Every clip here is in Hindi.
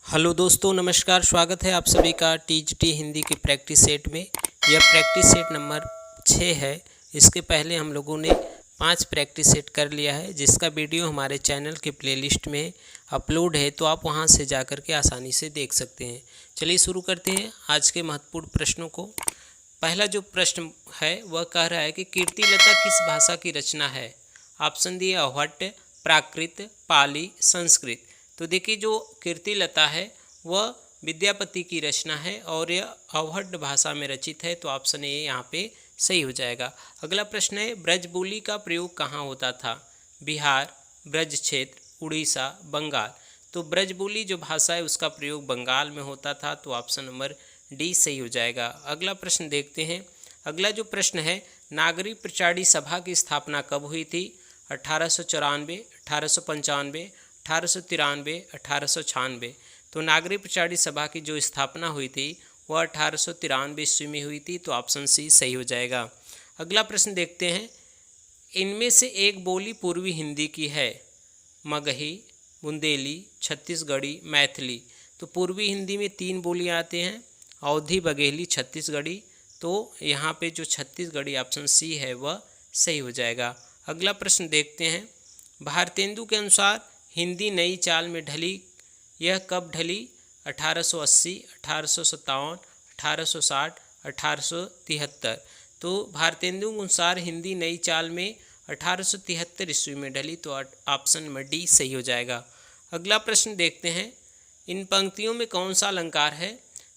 हेलो दोस्तों, नमस्कार। स्वागत है आप सभी का टीजीटी हिंदी की प्रैक्टिस सेट में। यह प्रैक्टिस सेट नंबर 6 है। इसके पहले हम लोगों ने 5 प्रैक्टिस सेट कर लिया है, जिसका वीडियो हमारे चैनल के प्लेलिस्ट में अपलोड है, तो आप वहां से जाकर के आसानी से देख सकते हैं। चलिए शुरू करते हैं आज के महत्वपूर्ण प्रश्नों को। पहला जो प्रश्न है वह कह रहा है कि कीर्तिलता किस भाषा की रचना है। ऑप्शन दिए अवहट्ट, प्राकृत, पाली, संस्कृत। तो देखिए, जो कीर्तिलता है वह विद्यापति की रचना है और यह अवहट्ट भाषा में रचित है, तो ऑप्शन ए यहाँ पे सही हो जाएगा। अगला प्रश्न है, ब्रजबोली का प्रयोग कहाँ होता था। बिहार, ब्रज क्षेत्र, उड़ीसा, बंगाल। तो ब्रजबोली जो भाषा है उसका प्रयोग बंगाल में होता था, तो ऑप्शन नंबर डी सही हो जाएगा। अगला प्रश्न देखते हैं। अगला जो प्रश्न है, नागरिक प्रचारी सभा की स्थापना कब हुई थी। 1894, 1895, 1893, 1896। तो नागरिक प्रचारी सभा की जो स्थापना हुई थी वह 1893 ईस्वी में हुई थी, तो ऑप्शन सी सही हो जाएगा। अगला प्रश्न देखते हैं। इनमें से एक बोली पूर्वी हिंदी की है। मगही, बुंदेली, छत्तीसगढ़ी, मैथिली। तो पूर्वी हिंदी में 3 बोलियाँ आते हैं, अवधी, बघेली, छत्तीसगढ़ी। तो यहाँ पे जो छत्तीसगढ़ी ऑप्शन सी है वह सही हो जाएगा। अगला प्रश्न देखते हैं। भारतेंदु के अनुसार हिंदी नई चाल में ढली, यह कब ढली। 1880, 1857, 1860, 1873। तो भारतेंदु के अनुसार हिंदी नई चाल में 1873 ईस्वी में ढली, तो ऑप्शन नंबर डी सही हो जाएगा। अगला प्रश्न देखते हैं। इन पंक्तियों में कौन सा अलंकार है।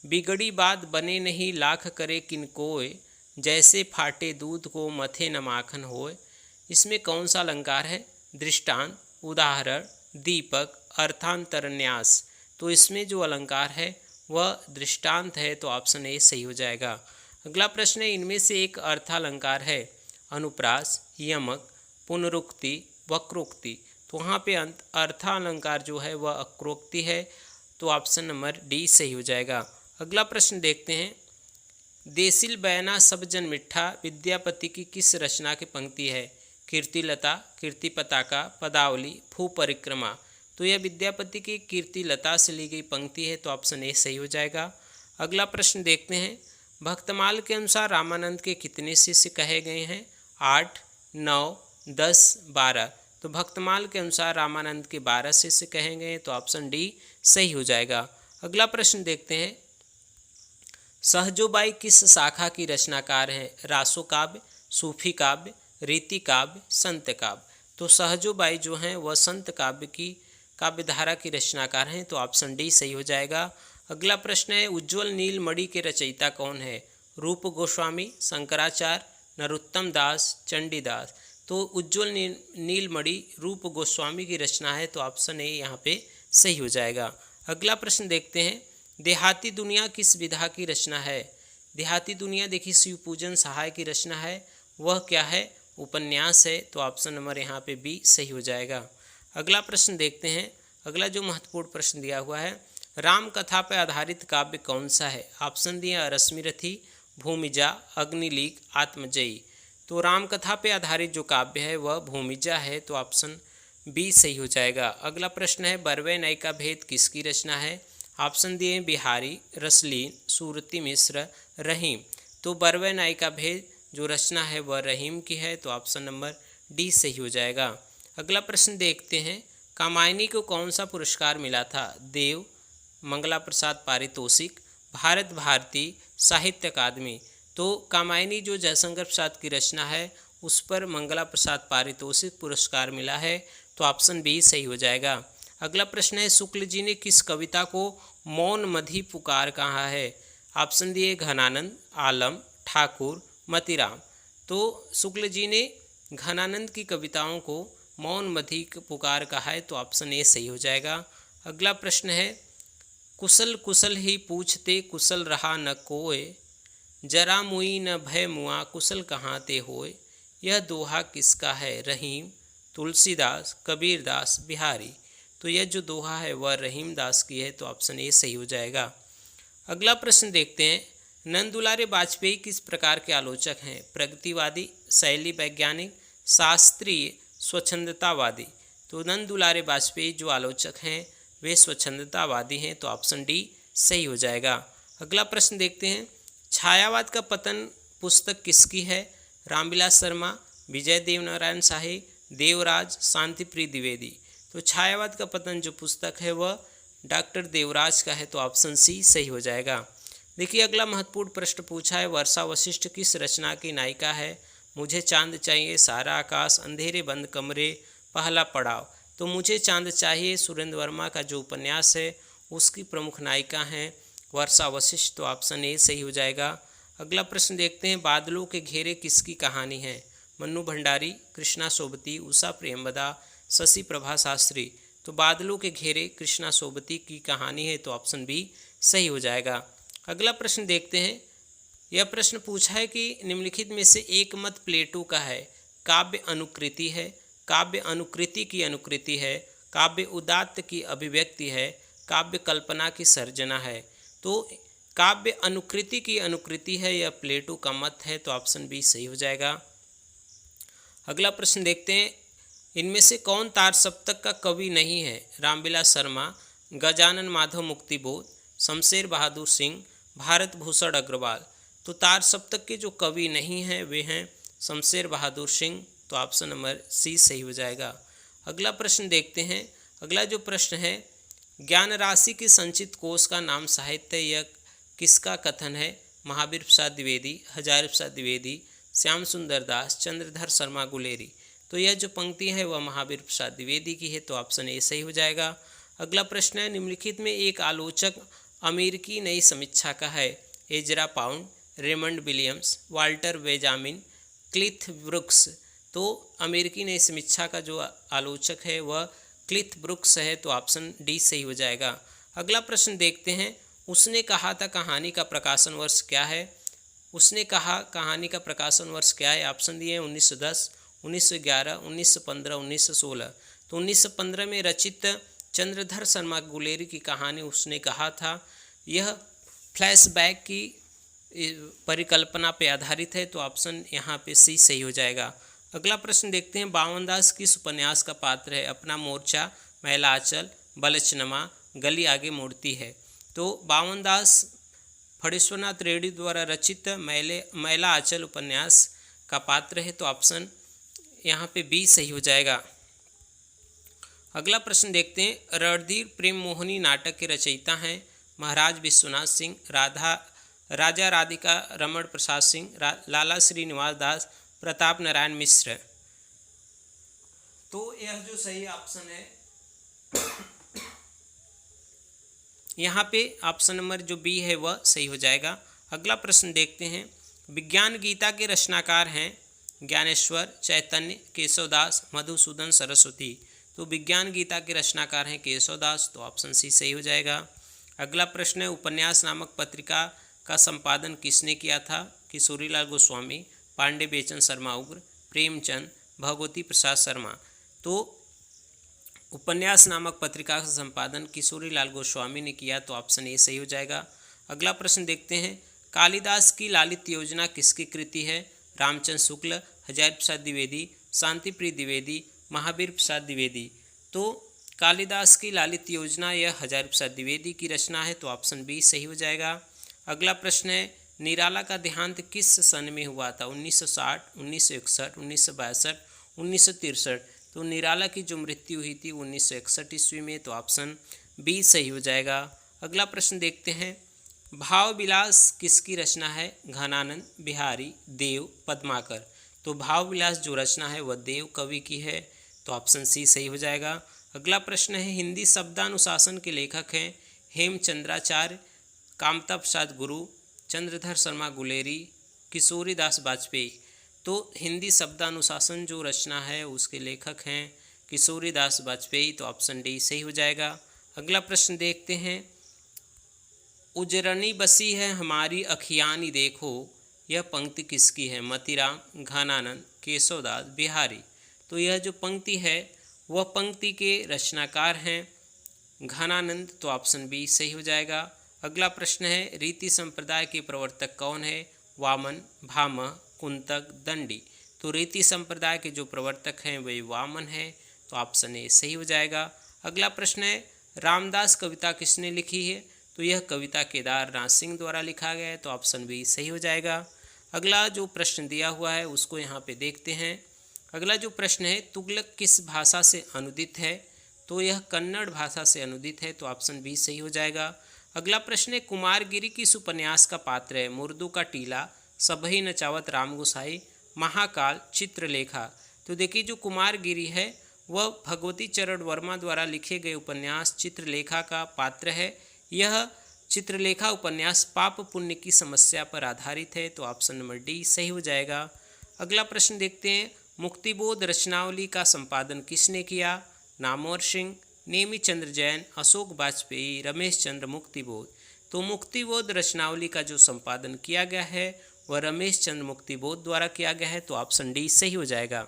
बिगड़ी बात बने नहीं, लाख करे किन कोय, जैसे फाटे दूध को मथे न माखन होय। इसमें कौन सा अलंकार है। दृष्टांत, उदाहरण, दीपक, अर्थांतरन्यास। तो इसमें जो अलंकार है वह दृष्टांत है, तो ऑप्शन ए सही हो जाएगा। अगला प्रश्न है। इनमें से एक अर्थालंकार है। अनुप्रास, यमक, पुनरुक्ति, वक्रोक्ति। तो वहाँ पे अर्थालंकार जो है वह अक्रोक्ति है, तो ऑप्शन नंबर डी सही हो जाएगा। अगला प्रश्न देखते हैं। देसिल बयाना सब जन मिठा विद्यापति की किस रचना की पंक्ति है। कीर्तिलता, कीर्ति पताका, पदावली, भू परिक्रमा। तो यह विद्यापति की कीर्तिलता से ली गई पंक्ति है, तो ऑप्शन ए सही हो जाएगा। अगला प्रश्न देखते हैं। भक्तमाल के अनुसार रामानंद के कितने शिष्य कहे गए हैं। 8, 9, 10, 12। तो भक्तमाल के अनुसार रामानंद के 12 शिष्य कहे गए हैं, तो ऑप्शन डी सही हो जाएगा। अगला प्रश्न देखते हैं। सहजोबाई किस शाखा की रचनाकार हैं। रासो काव्य, सूफी काव्य, रीति काव्य, संत काव्य। तो सहजोबाई जो हैं वह संत काव्य की काव्यधारा की रचनाकार हैं, तो ऑप्शन डी सही हो जाएगा। अगला प्रश्न है। उज्ज्वल नीलमणि के रचयिता कौन है। रूप गोस्वामी, शंकराचार्य, नरोत्तम दास, चंडीदास। तो उज्ज्वल नीलमणि रूप गोस्वामी की रचना है, तो ऑप्शन ए यहाँ पे सही हो जाएगा। अगला प्रश्न देखते हैं। देहाती दुनिया किस विधा की रचना है। देहाती दुनिया देखिए शिवपूजन सहाय की रचना है। वह क्या है। उपन्यास है, तो ऑप्शन नंबर यहाँ पे बी सही हो जाएगा। अगला प्रश्न देखते हैं। अगला जो महत्वपूर्ण प्रश्न दिया हुआ है। राम कथा पर आधारित काव्य कौन सा है। ऑप्शन दिए रश्मिरथी, भूमिजा, अग्निलीक, आत्मजयी। तो राम कथा पर आधारित जो काव्य है वह भूमिजा है, तो ऑप्शन बी सही हो जाएगा। अगला प्रश्न है। बरवे नय का भेद किसकी रचना है। ऑप्शन दिए बिहारी, रसलीन, सूरती मिश्र, रहीम। तो बरवे नय का भेद जो रचना है वह रहीम की है, तो ऑप्शन नंबर डी सही हो जाएगा। अगला प्रश्न देखते हैं। कामायनी को कौन सा पुरस्कार मिला था। देव, मंगला प्रसाद पारितोषिक, भारत भारती, साहित्य अकादमी। तो कामायनी जो जयशंकर प्रसाद की रचना है उस पर मंगला प्रसाद पारितोषिक पुरस्कार मिला है, तो ऑप्शन बी सही हो जाएगा। अगला प्रश्न है। शुक्ल जी ने किस कविता को मौन मधी पुकार कहा है। ऑप्शन दिए घनानंद, आलम, ठाकुर, मतीराम। तो शुक्ल जी ने घनानंद की कविताओं को मौन मधी पुकार कहा है, तो ऑप्शन ए सही हो जाएगा। अगला प्रश्न है। कुशल कुशल ही पूछते कुशल रहा न कोय, जरा मुई न भय मुआ कुशल कहाँ ते होय। यह दोहा किसका है। रहीम, तुलसीदास, कबीरदास, बिहारी। तो यह जो दोहा है वह रहीम दास की है, तो ऑप्शन ए सही हो जाएगा। अगला प्रश्न देखते हैं। नंदुलारे वाजपेयी किस प्रकार के आलोचक हैं। प्रगतिवादी, शैली वैज्ञानिक, शास्त्रीय, स्वच्छंदतावादी। तो नंदुलारे वाजपेयी जो आलोचक हैं वे स्वच्छंदतावादी हैं, तो ऑप्शन डी सही हो जाएगा। अगला प्रश्न देखते हैं, छायावाद का पतन पुस्तक किसकी है? रामविलास शर्मा, विजय देवनारायण शाही, देवराज, शांतिप्रिय द्विवेदी। तो छायावाद का पतन जो पुस्तक है वह डॉक्टर देवराज का है, तो ऑप्शन सी सही हो जाएगा। देखिए अगला महत्वपूर्ण प्रश्न पूछा है, वर्षा वशिष्ठ किस रचना की नायिका है? मुझे चांद चाहिए, सारा आकाश, अंधेरे बंद कमरे, पहला पड़ाव। तो मुझे चांद चाहिए सुरेंद्र वर्मा का जो उपन्यास है उसकी प्रमुख नायिका हैं वर्षा वशिष्ठ, तो ऑप्शन ए सही हो जाएगा। अगला प्रश्न देखते हैं, बादलों के घेरे किसकी कहानी है? मन्नू भंडारी, कृष्णा सोबती, उषा प्रेमवदा, शशि प्रभा शास्त्री। तो बादलों के घेरे कृष्णा सोबती की कहानी है, तो ऑप्शन बी सही हो जाएगा। अगला प्रश्न देखते हैं, यह प्रश्न पूछा है कि निम्नलिखित में से एक मत प्लेटो का है? काव्य अनुकृति है, काव्य अनुकृति की अनुकृति है, काव्य उदात्त की अभिव्यक्ति है, काव्य कल्पना की सर्जना है। तो काव्य अनुकृति की अनुकृति है, यह प्लेटो का मत है, तो ऑप्शन बी सही हो जाएगा। अगला प्रश्न देखते हैं, इनमें से कौन तार सप्तक का कवि नहीं है? रामविलास शर्मा, गजानन माधव मुक्तिबोध, शमशेर बहादुर सिंह, भारत भूषण अग्रवाल। तो तार सप्तक के जो कवि नहीं हैं वे हैं शमशेर बहादुर सिंह, तो ऑप्शन नंबर सी सही हो जाएगा। अगला प्रश्न देखते हैं, अगला जो प्रश्न है, ज्ञान राशि के संचित कोश का नाम साहित्य, यह किसका कथन है? महावीर प्रसाद द्विवेदी, हजारी प्रसाद द्विवेदी, श्याम सुंदर दास, चंद्रधर शर्मा गुलेरी। तो यह जो पंक्ति है वह महावीर प्रसाद द्विवेदी की है, तो ऑप्शन ए सही हो जाएगा। अगला प्रश्न है, निम्नलिखित में एक आलोचक अमेरिकी नई समीक्षा का है? Ezra Pound, Raymond Williams, Walter Benjamin, Cleanth Brooks. तो अमेरिकी नई समीक्षा का जो आलोचक है वह क्लिथ ब्रुक्स है, तो ऑप्शन डी सही हो जाएगा। अगला प्रश्न देखते हैं, उसने कहा था कहानी का प्रकाशन वर्ष क्या है? उसने कहा कहानी का प्रकाशन वर्ष क्या है? ऑप्शन दिए 1910, 1911, 1915, 1916। तो 1915 में रचित चंद्रधर शर्मा गुलेरी की कहानी उसने कहा था, यह फ्लैशबैक की परिकल्पना पे आधारित है, तो ऑप्शन यहाँ पे सी सही हो जाएगा। अगला प्रश्न देखते हैं, बावनदास किस उपन्यास का पात्र है? अपना मोर्चा, मैला आंचल, बलचनमा, गली आगे मुड़ती है। तो बावनदास फणीश्वरनाथ रेड्डी द्वारा रचित मैला आंचल उपन्यास का पात्र है, तो ऑप्शन यहाँ पे बी सही हो जाएगा। अगला प्रश्न देखते हैं, रणधीर प्रेम मोहिनी नाटक के रचयिता हैं? महाराज विश्वनाथ सिंह, राजा राधिका रमण प्रसाद सिंह, लाला श्रीनिवास दास, प्रताप नारायण मिश्र। तो यह जो सही ऑप्शन है यहाँ पे ऑप्शन नंबर जो बी है वह सही हो जाएगा। अगला प्रश्न देखते हैं, विज्ञान गीता के रचनाकार हैं? ज्ञानेश्वर, चैतन्य, केशवदास, मधुसूदन सरस्वती। तो विज्ञान गीता के रचनाकार हैं केशवदास, तो ऑप्शन सी सही हो जाएगा। अगला प्रश्न है, उपन्यास नामक पत्रिका का संपादन किसने किया था? किशोरीलाल गोस्वामी, पांडे बेचन शर्मा उग्र, प्रेमचंद, भगवती प्रसाद शर्मा। तो उपन्यास नामक पत्रिका का संपादन किशोरीलाल गोस्वामी ने किया, तो ऑप्शन ए सही हो जाएगा। अगला प्रश्न देखते हैं, कालिदास की लालित योजना किसकी कृति है? रामचंद्र शुक्ल, हजारी प्रसाद द्विवेदी, शांतिप्रिय द्विवेदी, महावीर प्रसाद द्विवेदी। तो कालिदास की लालित योजना यह हजारी प्रसाद द्विवेदी की रचना है, तो ऑप्शन बी सही हो जाएगा। अगला प्रश्न है, निराला का देहांत किस सन में हुआ था? 1960, 1961, 1962, 1963। तो निराला की जो मृत्यु हुई थी 1961 ईस्वी में, तो ऑप्शन बी सही हो जाएगा। अगला प्रश्न देखते हैं, भाव विलास किसकी रचना है? घनानंद, बिहारी, देव, पद्माकर। तो भाव विलास जो रचना है वह देव कवि की है, तो ऑप्शन सी सही हो जाएगा। अगला प्रश्न है, हिंदी शब्दानुशासन के लेखक हैं? हेमचंद्राचार्य, कामता प्रसाद गुरु, चंद्रधर शर्मा गुलेरी, किशोरीदास वाजपेयी। तो हिंदी शब्दानुशासन जो रचना है उसके लेखक हैं किशोरीदास वाजपेयी, तो ऑप्शन डी सही हो जाएगा। अगला प्रश्न देखते हैं, उजरनी बसी है हमारी अखियानी देखो, यह पंक्ति किसकी है? मतीराम, घनानंद, केशवदास, बिहारी। तो यह जो पंक्ति है वह पंक्ति के रचनाकार हैं घनानंद, तो ऑप्शन बी सही हो जाएगा। अगला प्रश्न है, रीति संप्रदाय के प्रवर्तक कौन है? वामन, भामह, कुंतक, दंडी। तो रीति संप्रदाय के जो प्रवर्तक हैं वे वामन हैं, तो ऑप्शन ए सही हो जाएगा। अगला प्रश्न है, रामदास कविता किसने लिखी है? तो यह कविता केदारनाथ सिंह द्वारा लिखा गया है, तो ऑप्शन बी सही हो जाएगा। अगला जो प्रश्न दिया हुआ है उसको यहाँ पे देखते हैं। अगला जो प्रश्न है, तुगलक किस भाषा से अनुदित है? तो यह कन्नड़ भाषा से अनुदित है, तो ऑप्शन बी सही हो जाएगा। अगला प्रश्न है, कुमारगिरी किस उपन्यास का पात्र है? मुर्दू का टीला, सबही नचावत राम गोसाई, महाकाल, चित्रलेखा। तो देखिए जो कुमारगिरी है वह भगवती चरण वर्मा द्वारा लिखे गए उपन्यास चित्रलेखा का पात्र है। यह चित्रलेखा उपन्यास पाप पुण्य की समस्या पर आधारित है, तो ऑप्शन नंबर डी सही हो जाएगा। अगला प्रश्न देखते हैं, मुक्तिबोध रचनावली का संपादन किसने किया? नामवर सिंह, नेमी चंद्र जैन, अशोक वाजपेयी, रमेश चंद्र मुक्तिबोध। तो मुक्तिबोध रचनावली का जो संपादन किया गया है वह रमेश चंद्र मुक्तिबोध द्वारा किया गया है, तो ऑप्शन डी सही हो जाएगा।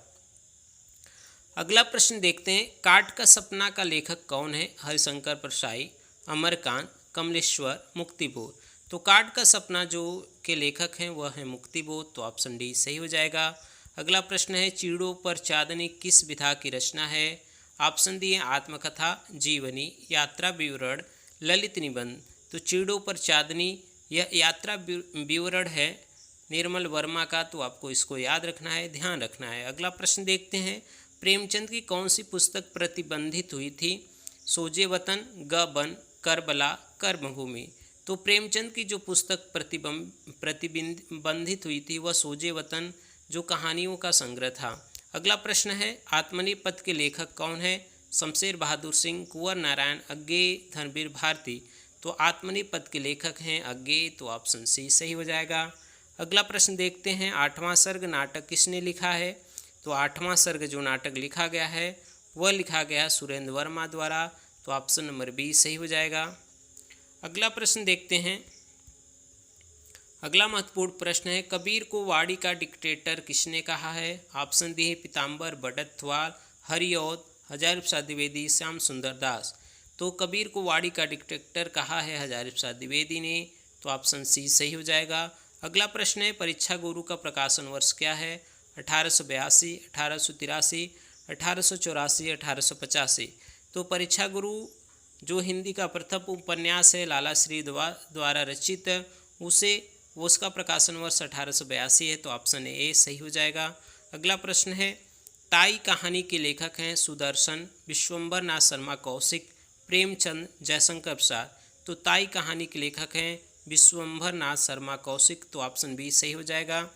अगला प्रश्न देखते हैं, काट का सपना का लेखक कौन है? हरिशंकर परसाई, अमरकांत, कमलेश्वर, मुक्तिबोध। तो काट का सपना जो के लेखक हैं वह है मुक्तिबोध, तो ऑप्शन डी सही हो जाएगा। अगला प्रश्न है, चीड़ों पर चांदनी किस विधा की रचना है? ऑप्शन दिए आत्मकथा, जीवनी, यात्रा विवरण, ललित निबंध। तो चीड़ों पर चांदनी यह यात्रा विवरण है निर्मल वर्मा का, तो आपको इसको याद रखना है, ध्यान रखना है। अगला प्रश्न देखते हैं, प्रेमचंद की कौन सी पुस्तक प्रतिबंधित हुई थी? सोजे वतन, गबन, करबला, कर्मभूमि। तो प्रेमचंद की जो पुस्तक प्रतिबंधित हुई थी वह सोजे वतन जो कहानियों का संग्रह था। अगला प्रश्न है, आत्मनेपथ के लेखक कौन है? शमशेर बहादुर सिंह, कुंवर नारायण, अज्ञेय, धर्मवीर भारती। तो आत्मनेपथ के लेखक हैं अज्ञेय, तो ऑप्शन सी सही हो जाएगा। अगला प्रश्न देखते हैं, आठवां सर्ग नाटक किसने लिखा है? तो आठवां सर्ग जो नाटक लिखा गया है वह लिखा गया सुरेंद्र वर्मा द्वारा, तो ऑप्शन नंबर बी सही हो जाएगा। अगला प्रश्न देखते हैं, अगला महत्वपूर्ण प्रश्न है, कबीर को वाड़ी का डिक्टेटर किसने कहा है? ऑप्शन दी है पीताम्बर, बड़त्वाल, हरिऔध, हजारी प्रसाद द्विवेदी, श्याम सुंदर दास। तो कबीर को वाड़ी का डिक्टेटर कहा है हजारी प्रसाद द्विवेदी ने, तो ऑप्शन सी सही हो जाएगा। अगला प्रश्न है, परीक्षा गुरु का प्रकाशन वर्ष क्या है? 1882, 1883, 1884, 1885। तो परीक्षा गुरु जो हिंदी का प्रथम उपन्यास है लाला श्री द्वारा रचित उसका प्रकाशन वर्ष 1882 है, तो ऑप्शन ए सही हो जाएगा। अगला प्रश्न है, ताई कहानी के लेखक हैं सुदर्शन, विश्वंभर नाथ शर्मा कौशिक, प्रेमचंद, जयशंकर प्रसाद। तो ताई कहानी के लेखक हैं विश्वंभर नाथ शर्मा कौशिक, तो ऑप्शन बी सही हो जाएगा।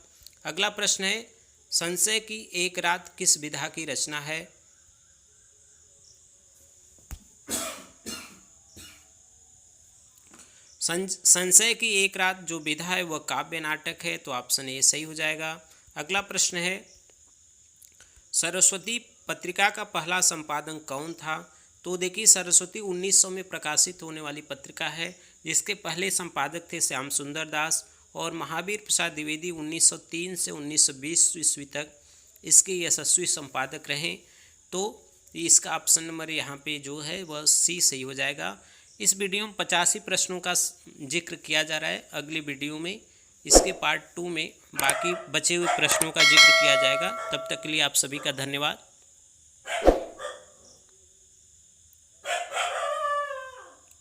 अगला प्रश्न है, संशय की एक रात किस विधा की रचना है? संशय की एक रात जो विधा है वह काव्य नाटक है, तो ऑप्शन ए सही हो जाएगा। अगला प्रश्न है, सरस्वती पत्रिका का पहला संपादन कौन था? तो देखिए सरस्वती 1900 में प्रकाशित होने वाली पत्रिका है, जिसके पहले संपादक थे श्याम सुंदर दास, और महावीर प्रसाद द्विवेदी 1903 से 1920 ईस्वी तक इसके यशस्वी संपादक रहे। तो इसका ऑप्शन नंबर यहाँ पे जो है वह सी सही हो जाएगा। इस वीडियो में 85 प्रश्नों का जिक्र किया जा रहा है। अगली वीडियो में इसके पार्ट 2 में बाकी बचे हुए प्रश्नों का जिक्र किया जाएगा। तब तक के लिए आप सभी का धन्यवाद।